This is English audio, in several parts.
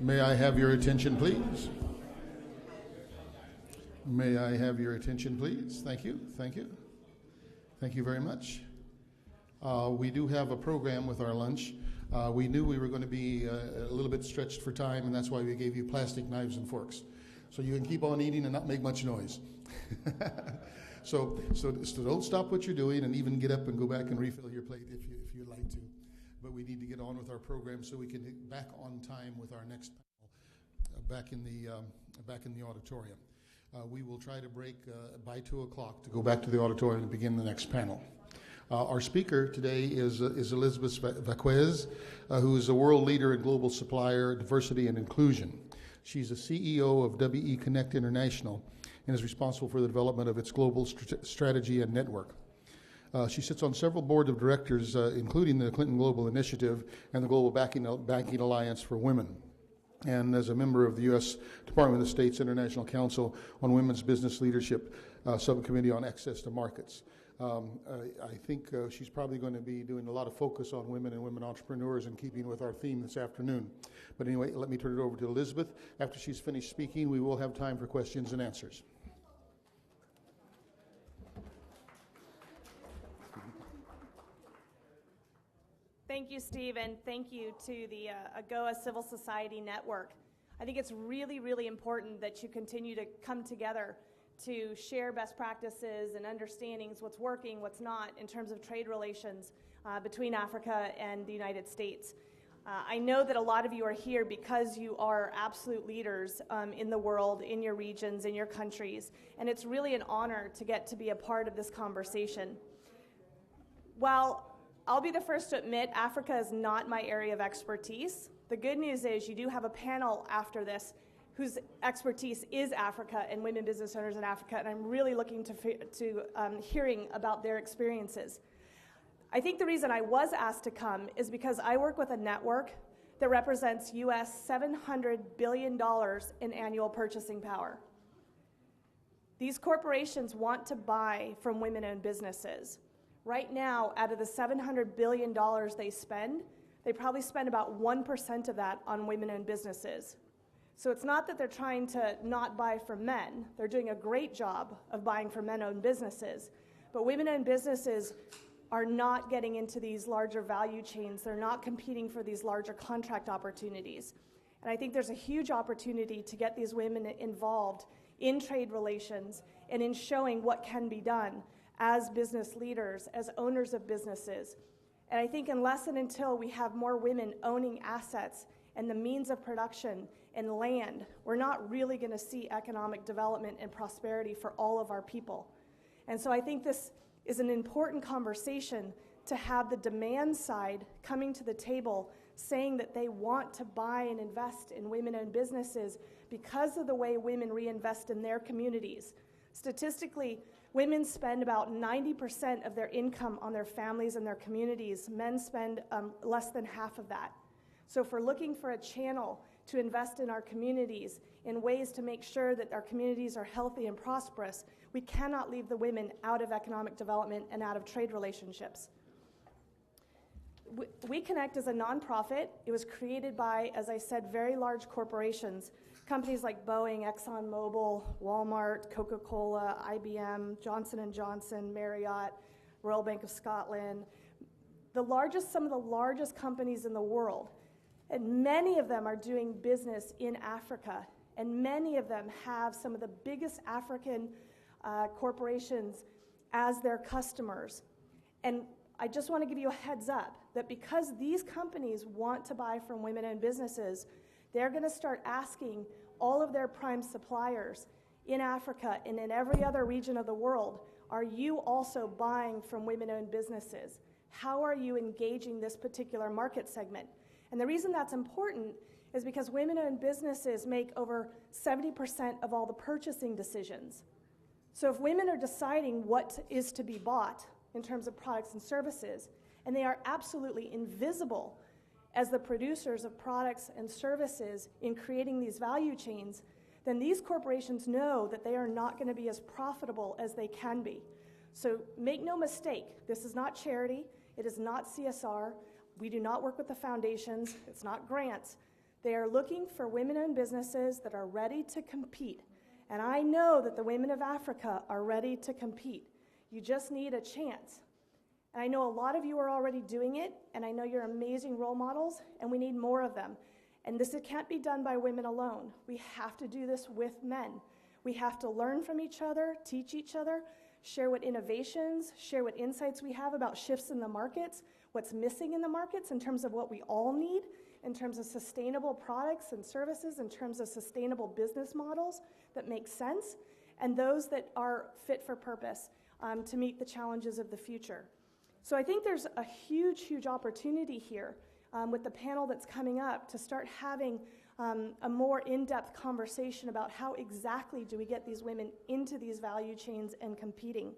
May I have your attention, please? May I have your attention, please? Thank you, thank you. Thank you very much. We do have a program with our lunch. We knew we were going to be a little bit stretched for time, and that's why we gave you plastic knives and forks. So you can keep on eating and not make much noise. So don't stop what you're doing, and even get up and go back and refill your plate if you'd like to. But we need to get on with our program so we can get back on time with our next panel back in the auditorium. We will try to break by 2 o'clock to go back to the auditorium and begin the next panel. Our speaker today is Elizabeth Vaquez, who is a world leader in global supplier diversity and inclusion. She's the CEO of WE Connect International and is responsible for the development of its global strategy and network. She sits on several boards of directors, including the Clinton Global Initiative and the Global Banking Alliance for Women, and as a member of the U.S. Department of State's International Council on Women's Business Leadership Subcommittee on Access to Markets. I think she's probably going to be doing a lot of focus on women and women entrepreneurs in keeping with our theme this afternoon. But anyway, let me turn it over to Elizabeth. After she's finished speaking, we will have time for questions and answers. Thank you, Steve, and thank you to the AGOA Civil Society Network. I think it's really, really important that you continue to come together to share best practices and understandings, what's working, what's not, in terms of trade relations between Africa and the United States. I know that a lot of you are here because you are absolute leaders in the world, in your regions, in your countries, and it's really an honor to get to be a part of this conversation. While I'll be the first to admit Africa is not my area of expertise, the good news is you do have a panel after this whose expertise is Africa and women business owners in Africa, and I'm really looking to hearing about their experiences. I think the reason I was asked to come is because I work with a network that represents US $700 billion in annual purchasing power. These corporations want to buy from women-owned businesses. Right now, out of the $700 billion they spend, they probably spend about 1% of that on women-owned businesses. So it's not that they're trying to not buy from men. They're doing a great job of buying from men-owned businesses. But women-owned businesses are not getting into these larger value chains. They're not competing for these larger contract opportunities. And I think there's a huge opportunity to get these women involved in trade relations and in showing what can be done as business leaders, as owners of businesses. And I think unless and until we have more women owning assets and the means of production and land, we're not really going to see economic development and prosperity for all of our people. And so I think this is an important conversation to have the demand side coming to the table saying that they want to buy and invest in women-owned businesses because of the way women reinvest in their communities. Statistically, women spend about 90% of their income on their families and their communities. Men spend less than half of that. So if we're looking for a channel to invest in our communities in ways to make sure that our communities are healthy and prosperous, we cannot leave the women out of economic development and out of trade relationships. We Connect is a nonprofit. It was created by, as I said, very large corporations, companies like Boeing, ExxonMobil, Walmart, Coca-Cola, IBM, Johnson & Johnson, Marriott, Royal Bank of Scotland, some of the largest companies in the world. And many of them are doing business in Africa, and many of them have some of the biggest African corporations as their customers. And I just want to give you a heads up that because these companies want to buy from women-owned businesses, they're going to start asking all of their prime suppliers in Africa and in every other region of the world, are you also buying from women-owned businesses? How are you engaging this particular market segment? And the reason that's important is because women-owned businesses make over 70% of all the purchasing decisions. So if women are deciding what is to be bought in terms of products and services, and they are absolutely invisible as the producers of products and services in creating these value chains, then these corporations know that they are not going to be as profitable as they can be. So make no mistake, this is not charity, it is not CSR, we do not work with the foundations, it's not grants. They are looking for women-owned businesses that are ready to compete. And I know that the women of Africa are ready to compete. You just need a chance. And I know a lot of you are already doing it, and I know you're amazing role models, and we need more of them. And this can't be done by women alone. We have to do this with men. We have to learn from each other, teach each other, share what innovations, share what insights we have about shifts in the markets, what's missing in the markets in terms of what we all need, in terms of sustainable products and services, in terms of sustainable business models that make sense, and those that are fit for purpose to meet the challenges of the future. So I think there's a huge, huge opportunity here with the panel that's coming up to start having a more in-depth conversation about how exactly do we get these women into these value chains and competing.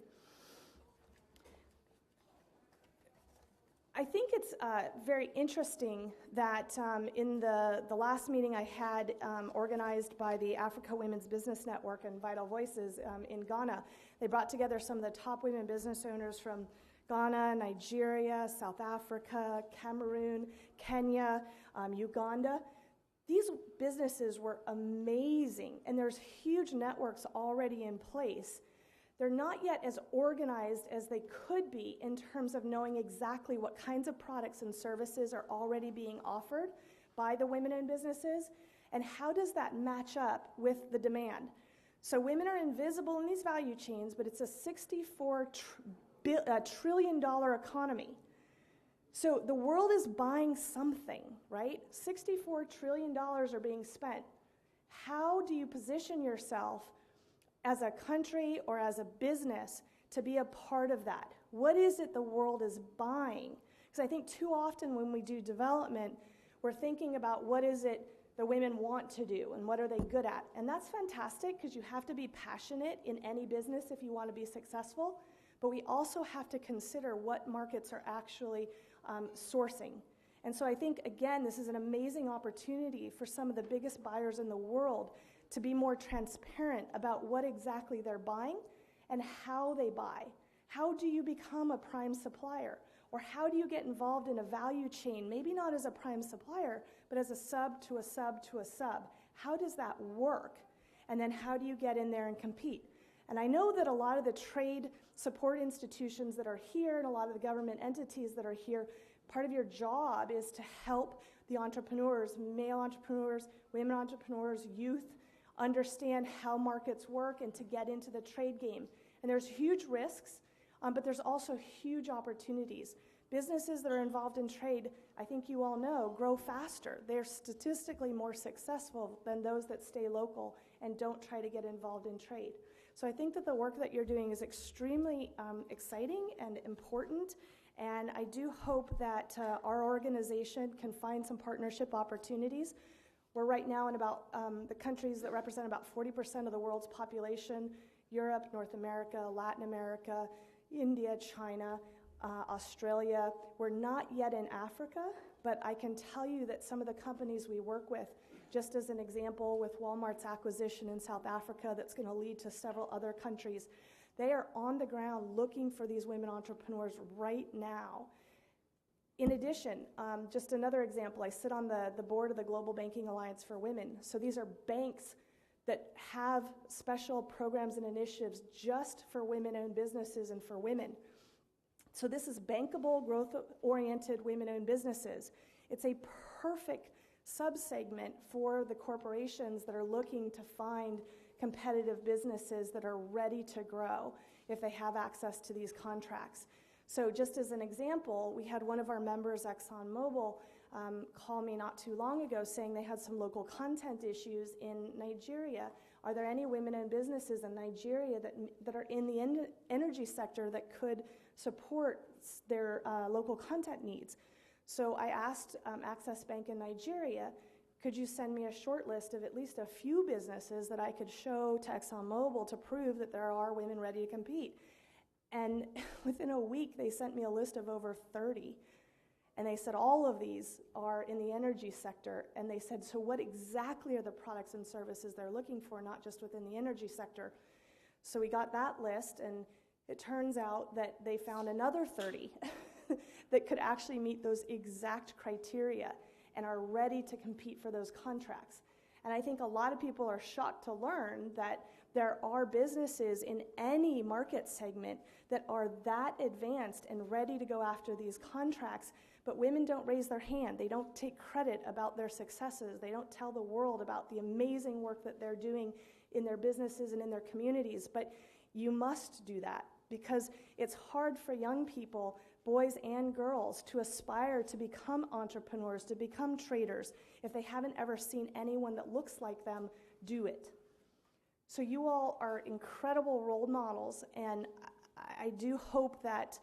I think it's very interesting that in the last meeting I had organized by the Africa Women's Business Network and Vital Voices in Ghana, they brought together some of the top women business owners from Ghana, Nigeria, South Africa, Cameroon, Kenya, Uganda. These businesses were amazing, and there's huge networks already in place. They're not yet as organized as they could be in terms of knowing exactly what kinds of products and services are already being offered by the women-owned businesses, and how does that match up with the demand. So women are invisible in these value chains, but it's a $64 trillion economy. So the world is buying something, right? $64 trillion are being spent. How do you position yourself as a country or as a business to be a part of that? What is it the world is buying? Because I think too often when we do development, we're thinking about what is it the women want to do and what are they good at. And that's fantastic because you have to be passionate in any business if you want to be successful. But we also have to consider what markets are actually sourcing. And so I think, again, this is an amazing opportunity for some of the biggest buyers in the world to be more transparent about what exactly they're buying and how they buy. How do you become a prime supplier? Or how do you get involved in a value chain, maybe not as a prime supplier, but as a sub to a sub to a sub? How does that work? And then how do you get in there and compete? And I know that a lot of the trade support institutions that are here and a lot of the government entities that are here, part of your job is to help the entrepreneurs, male entrepreneurs, women entrepreneurs, youth, understand how markets work and to get into the trade game. And there's huge risks, but there's also huge opportunities. Businesses that are involved in trade, I think you all know, grow faster. They're statistically more successful than those that stay local and don't try to get involved in trade. So I think that the work that you're doing is extremely exciting and important, and I do hope that our organization can find some partnership opportunities. We're right now in about the countries that represent about 40% of the world's population: Europe, North America, Latin America, India, China, Australia. We're not yet in Africa, but I can tell you that some of the companies we work with, just as an example with Walmart's acquisition in South Africa that's going to lead to several other countries, they are on the ground looking for these women entrepreneurs right now. In addition, just another example, I sit on the board of the Global Banking Alliance for Women. So these are banks that have special programs and initiatives just for women-owned businesses and for women. So this is bankable, growth-oriented women-owned businesses. It's a perfect subsegment for the corporations that are looking to find competitive businesses that are ready to grow if they have access to these contracts. So just as an example, we had one of our members, ExxonMobil, call me not too long ago saying they had some local content issues in Nigeria. Are there any women-owned businesses in Nigeria that are in the energy sector that could support their local content needs? So I asked Access Bank in Nigeria, could you send me a short list of at least a few businesses that I could show to ExxonMobil to prove that there are women ready to compete? And within a week, they sent me a list of over 30. And they said all of these are in the energy sector. And they said, so what exactly are the products and services they're looking for, not just within the energy sector? So we got that list, and it turns out that they found another 30 that could actually meet those exact criteria. and are ready to compete for those contracts. And I think a lot of people are shocked to learn that there are businesses in any market segment that are that advanced and ready to go after these contracts, but women don't raise their hand. They don't take credit about their successes. They don't tell the world about the amazing work that they're doing in their businesses and in their communities. But you must do that, because it's hard for young people, boys and girls, to aspire to become entrepreneurs, to become traders, if they haven't ever seen anyone that looks like them do it. So you all are incredible role models, and I do hope that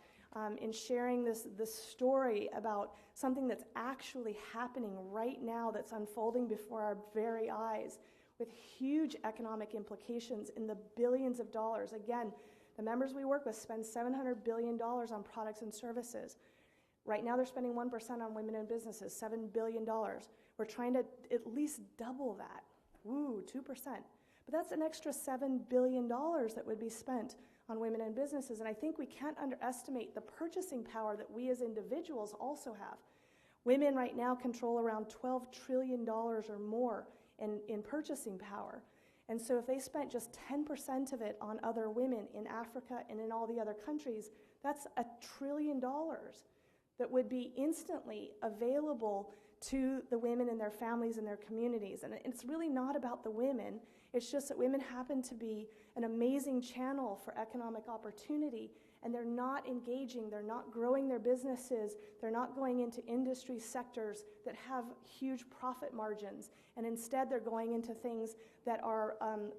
in sharing this story about something that's actually happening right now, that's unfolding before our very eyes, with huge economic implications in the billions of dollars. Again, the members we work with spend $700 billion on products and services. Right now they're spending 1% on women in businesses, $7 billion. We're trying to at least double that. Woo, 2%. But that's an extra $7 billion that would be spent on women in businesses. And I think we can't underestimate the purchasing power that we as individuals also have. Women right now control around $12 trillion or more in purchasing power. And so if they spent just 10% of it on other women in Africa and in all the other countries, that's $1 trillion that would be instantly available to the women and their families and their communities. And it's really not about the women. It's just that women happen to be an amazing channel for economic opportunity, and they're not engaging, they're not growing their businesses, they're not going into industry sectors that have huge profit margins, and instead they're going into things that are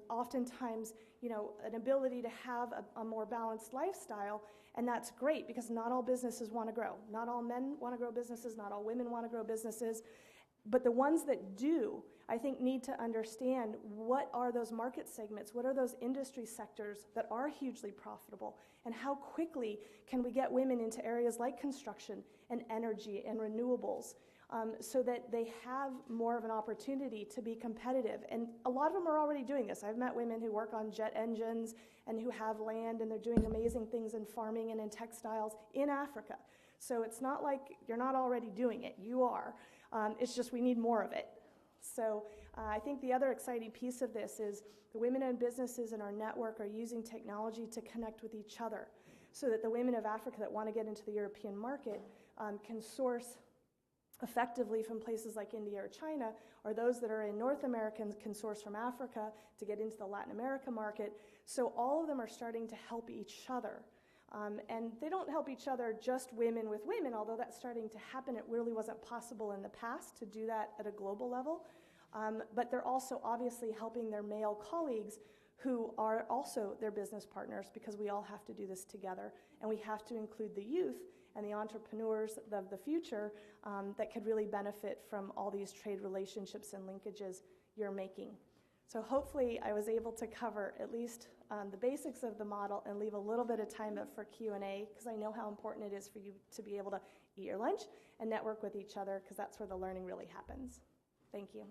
oftentimes, an ability to have a more balanced lifestyle. And that's great, because not all businesses want to grow. Not all men want to grow businesses, not all women want to grow businesses. But the ones that do, I think, need to understand what are those market segments, what are those industry sectors that are hugely profitable, and how quickly can we get women into areas like construction and energy and renewables, so that they have more of an opportunity to be competitive. And a lot of them are already doing this. I've met women who work on jet engines and who have land, and they're doing amazing things in farming and in textiles in Africa. So it's not like you're not already doing it. You are. It's just we need more of it. So I think the other exciting piece of this is the women in businesses in our network are using technology to connect with each other, so that the women of Africa that want to get into the European market can source effectively from places like India or China, or those that are in North America can source from Africa to get into the Latin America market. So all of them are starting to help each other. And they don't help each other just women with women, although that's starting to happen. It really wasn't possible in the past to do that at a global level. But they're also obviously helping their male colleagues who are also their business partners, because we all have to do this together. And we have to include the youth and the entrepreneurs of the future that could really benefit from all these trade relationships and linkages you're making. So hopefully I was able to cover at least the basics of the model and leave a little bit of time up for Q&A, because I know how important it is for you to be able to eat your lunch and network with each other, because that's where the learning really happens. Thank you.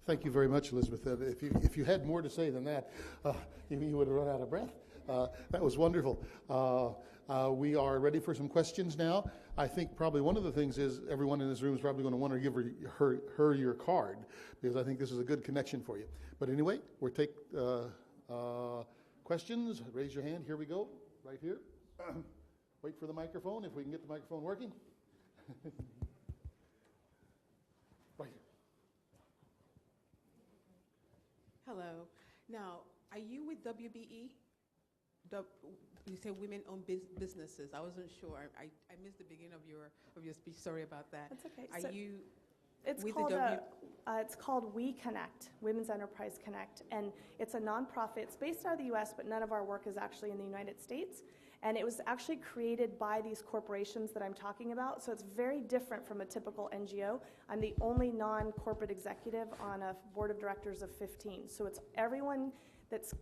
Thank you very much, Elizabeth. If you had more to say than that, you would have run out of breath. That was wonderful. We are ready for some questions now. I think probably one of the things is everyone in this room is probably going to want to give her your card, because I think this is a good connection for you. But anyway, we'll take questions. Raise your hand. Here we go, right here. Wait for the microphone, if we can get the microphone working. Right here. Hello. Now, are you with WBE? You say women-owned businesses. I wasn't sure. I missed the beginning of your speech. Sorry about that. That's okay. Are you it's with called the it's called We Connect, Women's Enterprise Connect, and it's a nonprofit. It's based out of the U.S., but none of our work is actually in the United States. And it was actually created by these corporations that I'm talking about, so it's very different from a typical NGO. I'm the only non-corporate executive on a board of directors of 15, so it's everyone that's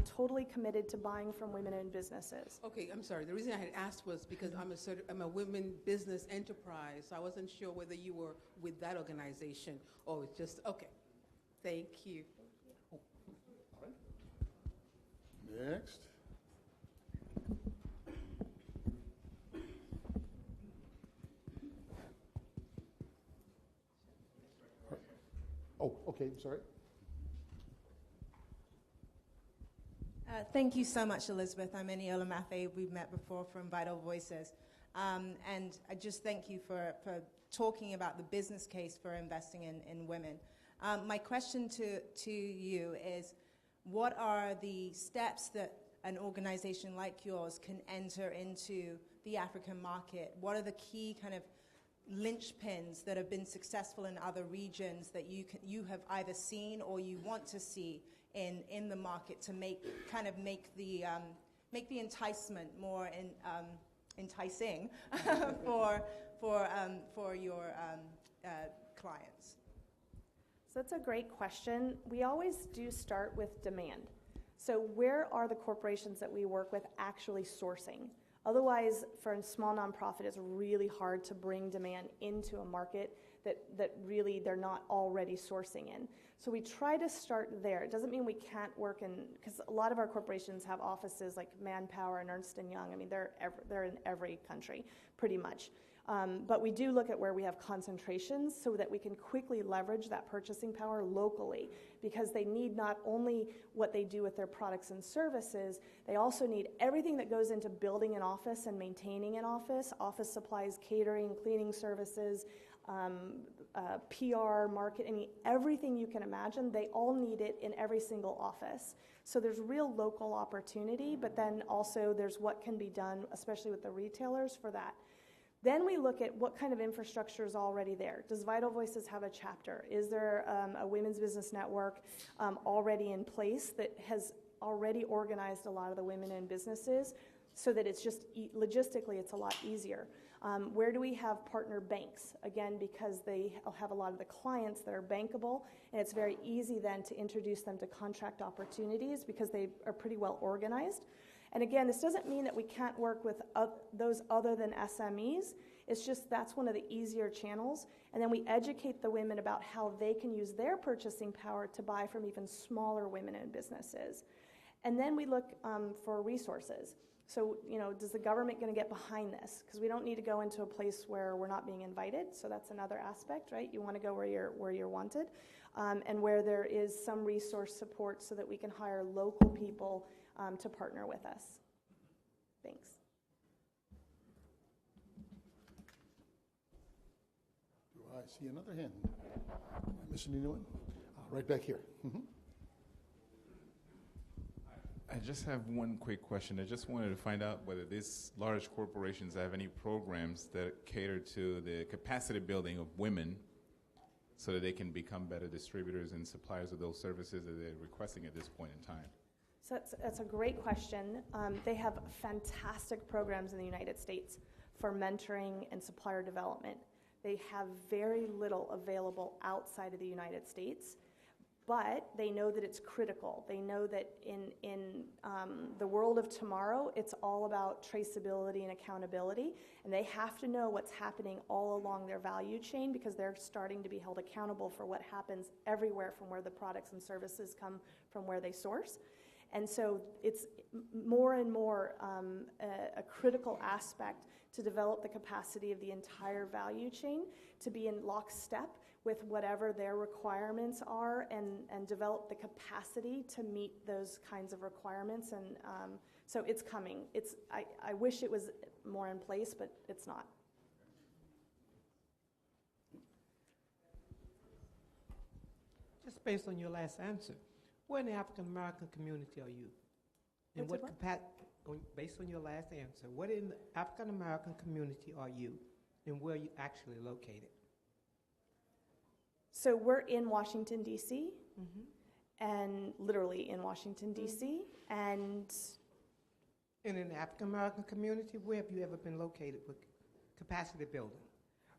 totally committed to buying from women in businesses. Okay, I'm sorry. The reason I had asked was because I'm a women business enterprise, so I wasn't sure whether you were with that organization or it's just, okay. Thank you. All right. Next. Oh, okay, sorry. Thank you so much, Elizabeth. I'm Eniola Mathey. We've met before from Vital Voices. And I just thank you for talking about the business case for investing in women. My question to you is, what are the steps that an organization like yours can enter into the African market? What are the key kind of linchpins that have been successful in other regions that you have either seen or you want to see in the market to make the enticement more enticing for your clients? So that's a great question. We always do start with demand. So where are the corporations that we work with actually sourcing? Otherwise, for a small nonprofit, it's really hard to bring demand into a market that really they're not already sourcing in. So we try to start there. It doesn't mean we can't work in, because a lot of our corporations have offices like Manpower and Ernst & Young. I mean, they're in every country, pretty much. But we do look at where we have concentrations so that we can quickly leverage that purchasing power locally, because they need not only what they do with their products and services, they also need everything that goes into building an office and maintaining an office supplies, catering, cleaning services, PR, marketing, everything you can imagine. They all need it in every single office. So there's real local opportunity, but then also there's what can be done, especially with the retailers, for that. Then we look at what kind of infrastructure is already there. Does Vital Voices have a chapter? Is there a women's business network already in place that has already organized a lot of the women in businesses so that it's just logistically it's a lot easier? Where do we have partner banks? Again, because they have a lot of the clients that are bankable, and it's very easy then to introduce them to contract opportunities because they are pretty well organized. And again, this doesn't mean that we can't work with those other than SMEs. It's just that's one of the easier channels. And then we educate the women about how they can use their purchasing power to buy from even smaller women in businesses. And then we look for resources. So, does the government going to get behind this? Because we don't need to go into a place where we're not being invited. So that's another aspect, right? You want to go where you're wanted, and where there is some resource support so that we can hire local people to partner with us. Thanks. Do I see another hand? Am I missing anyone? Right back here. Mm-hmm. I just have one quick question. I just wanted to find out whether these large corporations have any programs that cater to the capacity building of women so that they can become better distributors and suppliers of those services that they're requesting at this point in time. So that's a great question. They have fantastic programs in the United States for mentoring and supplier development. They have very little available outside of the United States, but they know that it's critical. They know that in the world of tomorrow, it's all about traceability and accountability, and they have to know what's happening all along their value chain because they're starting to be held accountable for what happens everywhere from where the products and services come from where they source. And so it's more and more a critical aspect to develop the capacity of the entire value chain to be in lockstep with whatever their requirements are and develop the capacity to meet those kinds of requirements. And so it's coming. I wish it was more in place, but it's not. Just based on your last answer, where in the African American community are you? And based on your last answer, what in the African American community are you, and where are you actually located? So we're in Washington, D.C., and literally in Washington, D.C., and in the African American community, where have you ever been located with capacity building?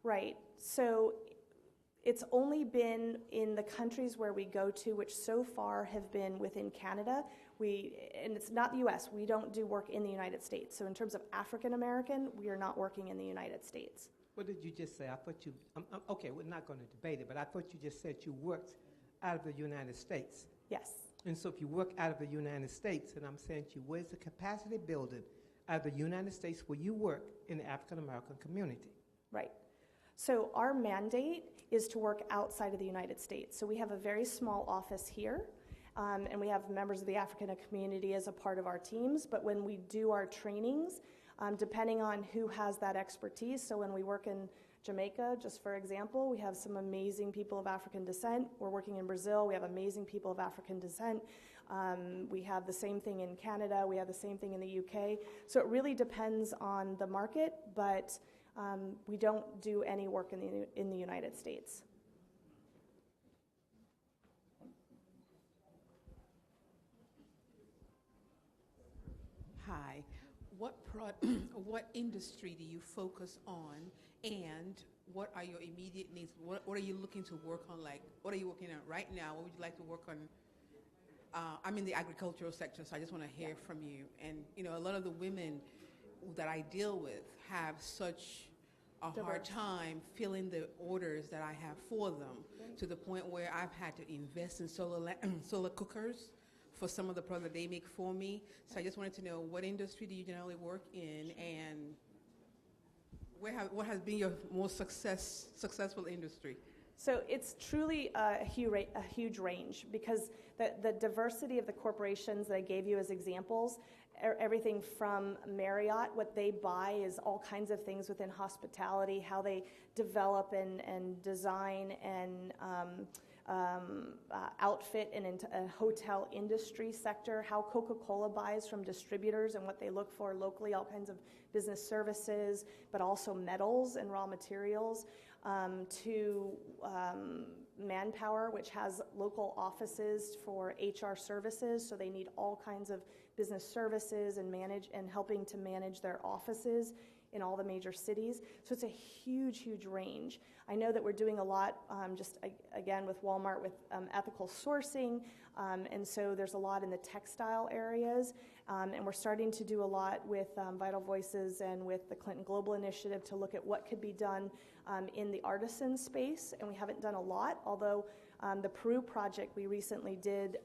Right. So it's only been in the countries where we go to, which so far have been within Canada. And it's not the U.S. We don't do work in the United States. So in terms of African American, we are not working in the United States. What did you just say? I thought you, okay, we're not going to debate it, but I thought you just said you worked out of the United States. Yes. And so if you work out of the United States, and I'm saying to you, where's the capacity building out of the United States where you work in the African American community? Right. So our mandate is to work outside of the United States. So we have a very small office here, and we have members of the African community as a part of our teams. But when we do our trainings, depending on who has that expertise, so when we work in Jamaica, just for example, we have some amazing people of African descent. We're working in Brazil, we have amazing people of African descent. We have the same thing in Canada, we have the same thing in the UK. So it really depends on the market, but we don't do any work in the United States. Hi. What industry do you focus on, and what are your immediate needs? What are you looking to work on? Like, what are you working on right now? What would you like to work on? I'm in the agricultural sector, so I just want to hear from you. And, you know, a lot of the women that I deal with have such a hard time filling the orders that I have for them, to the point where I've had to invest in solar cookers for some of the products they make for me. So I just wanted to know, what industry do you generally work in, and what has been your most successful industry? So it's truly a huge range, because the diversity of the corporations that I gave you as examples, everything from Marriott, what they buy is all kinds of things within hospitality, how they develop and design and outfit in a hotel industry sector, how Coca-Cola buys from distributors and what they look for locally, all kinds of business services, but also metals and raw materials, to Manpower, which has local offices for HR services, so they need all kinds of business services and helping to manage their offices in all the major cities. So it's a huge, huge range. I know that we're doing a lot, again, with Walmart with ethical sourcing, and so there's a lot in the textile areas, and we're starting to do a lot with Vital Voices and with the Clinton Global Initiative to look at what could be done in the artisan space, and we haven't done a lot, although the Peru project we recently did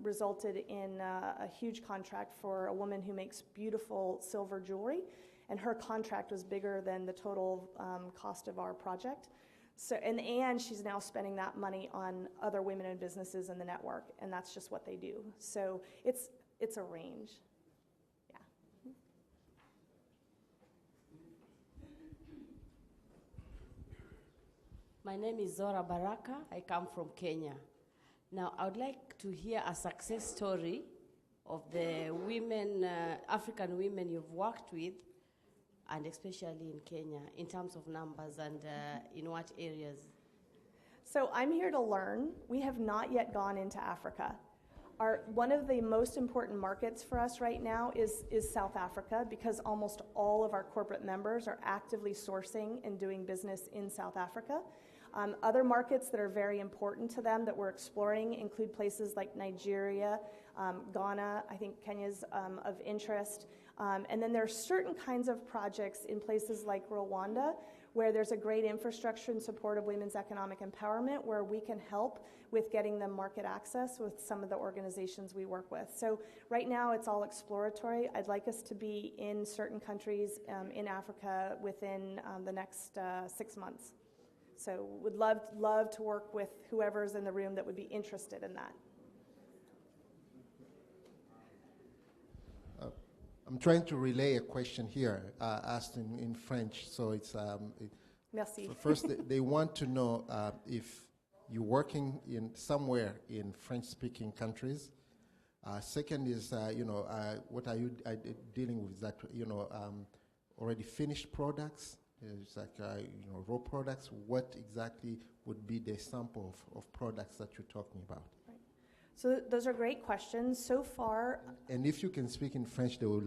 resulted in a huge contract for a woman who makes beautiful silver jewelry, and her contract was bigger than the total cost of our project. So, and she's now spending that money on other women-owned businesses in the network, and that's just what they do. So it's a range. Yeah. My name is Zora Baraka. I come from Kenya. Now, I would like to hear a success story of the women, African women you've worked with, and especially in Kenya, in terms of numbers and in what areas? So I'm here to learn. We have not yet gone into Africa. One of the most important markets for us right now is South Africa, because almost all of our corporate members are actively sourcing and doing business in South Africa. Other markets that are very important to them that we're exploring include places like Nigeria, Ghana. I think Kenya's of interest. And then there are certain kinds of projects in places like Rwanda where there's a great infrastructure in support of women's economic empowerment, where we can help with getting them market access with some of the organizations we work with. So right now it's all exploratory. I'd like us to be in certain countries in Africa within the next 6 months. So would love to work with whoever's in the room that would be interested in that. I'm trying to relay a question here asked in French. So it's Merci. First, they want to know if you're working in somewhere in French-speaking countries. Second is, what are you dealing with? That already finished products? It's like raw products. What exactly would be the sample of products that you're talking about? So those are great questions. So far, and if you can speak in French, they will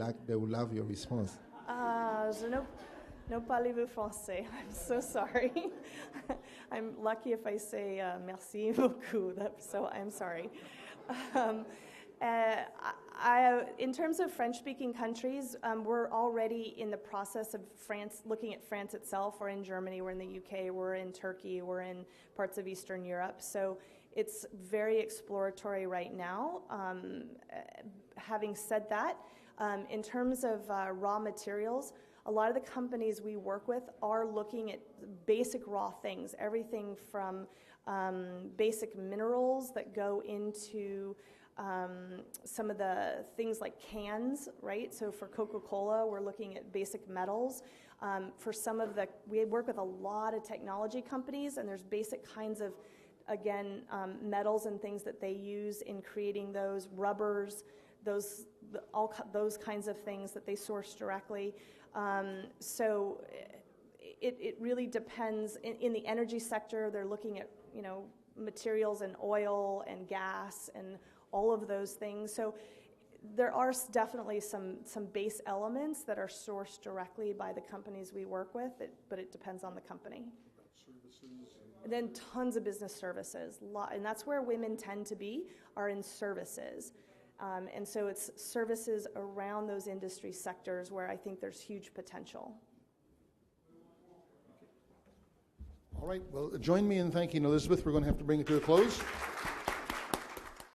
love your response. Je ne parle-vous français. I'm so sorry. I'm lucky if I say merci beaucoup. So I'm sorry. In terms of French-speaking countries, we're already in the process of looking at France itself. We're in Germany, we're in the UK, we're in Turkey, we're in parts of Eastern Europe. So it's very exploratory right now. Having said that, in terms of raw materials, a lot of the companies we work with are looking at basic raw things, everything from basic minerals that go into some of the things like cans, right? So for Coca-Cola, we're looking at basic metals. For some of we work with a lot of technology companies, and there's basic kinds of, again, metals and things that they use in creating those rubbers, those kinds of things that they source directly. So it really depends. In the energy sector, they're looking at, materials and oil and gas and all of those things. So there are definitely some base elements that are sourced directly by the companies we work with, but it depends on the company. And then tons of business services, and that's where women tend to be, are in services. And so it's services around those industry sectors where I think there's huge potential. All right, well, join me in thanking Elizabeth. We're going to have to bring it to a close.